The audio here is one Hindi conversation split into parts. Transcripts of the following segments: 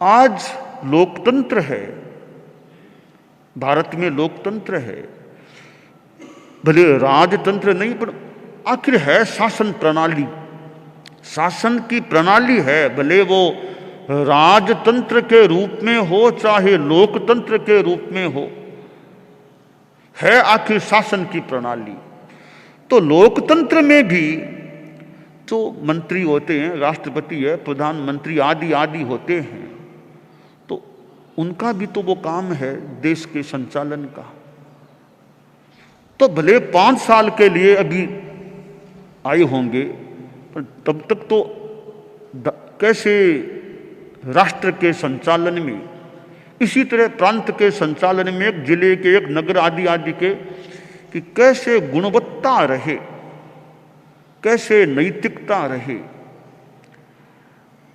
आज लोकतंत्र है, भारत में लोकतंत्र है, भले राजतंत्र नहीं पर आखिर है शासन प्रणाली, शासन की प्रणाली है, भले वो राजतंत्र के रूप में हो चाहे लोकतंत्र के रूप में हो, है आखिर शासन की प्रणाली। तो लोकतंत्र में भी जो मंत्री होते हैं, राष्ट्रपति है, प्रधानमंत्री आदि आदि होते हैं, तो उनका भी तो वो काम है देश के संचालन का। तो भले 5 साल के लिए अभी आए होंगे, पर तब तक तो कैसे राष्ट्र के संचालन में, इसी तरह प्रांत के संचालन में, एक जिले के, एक नगर आदि आदि के, कि कैसे गुणवत्ता रहे, कैसे नैतिकता रहे।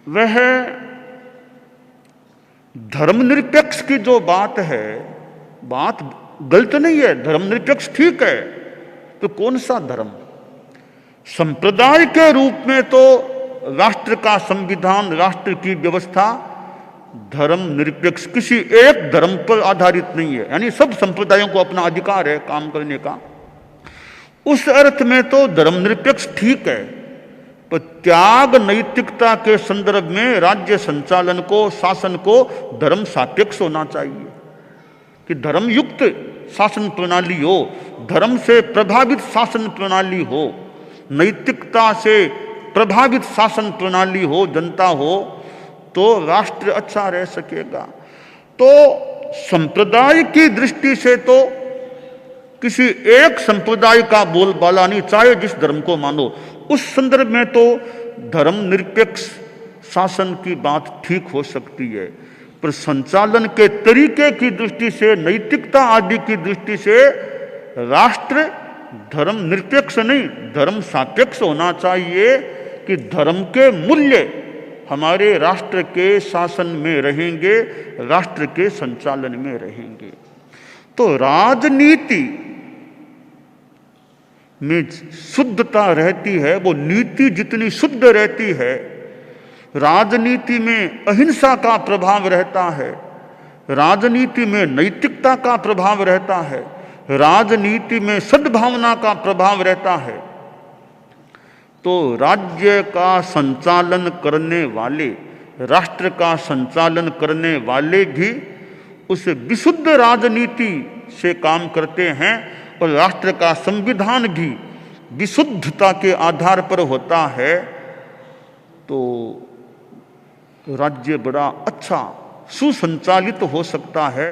वह धर्मनिरपेक्ष की जो बात है, बात गलत नहीं है, धर्मनिरपेक्ष ठीक है, तो कौन सा धर्म? संप्रदाय के रूप में तो राष्ट्र का संविधान, राष्ट्र की व्यवस्था धर्म निरपेक्ष किसी एक धर्म पर आधारित नहीं है, यानी सब संप्रदायों को अपना अधिकार है काम करने का। उस अर्थ में तो धर्मनिरपेक्ष ठीक है, पर त्याग नैतिकता के संदर्भ में राज्य संचालन को, शासन को धर्म सापेक्ष होना चाहिए, कि धर्मयुक्त शासन प्रणाली हो, धर्म से प्रभावित शासन प्रणाली हो, नैतिकता से प्रभावित शासन प्रणाली हो, जनता हो, तो राष्ट्र अच्छा रह सकेगा। तो संप्रदाय की दृष्टि से तो किसी एक संप्रदाय का बोलबाला नहीं, चाहे जिस धर्म को मानो, उस संदर्भ में तो धर्मनिरपेक्ष शासन की बात ठीक हो सकती है, पर संचालन के तरीके की दृष्टि से, नैतिकता आदि की दृष्टि से राष्ट्र धर्म निरपेक्ष नहीं, धर्म सापेक्ष होना चाहिए, कि धर्म के मूल्य हमारे राष्ट्र के शासन में रहेंगे, राष्ट्र के संचालन में रहेंगे। तो राजनीति में शुद्धता रहती है, वो नीति जितनी शुद्ध रहती है, राजनीति में अहिंसा का प्रभाव रहता है, राजनीति में नैतिकता का प्रभाव रहता है, राजनीति में सद्भावना का प्रभाव रहता है, तो राज्य का संचालन करने वाले, राष्ट्र का संचालन करने वाले भी उस विशुद्ध राजनीति से काम करते हैं, और राष्ट्र का संविधान भी विशुद्धता के आधार पर होता है, तो राज्य बड़ा अच्छा सुसंचालित हो सकता है।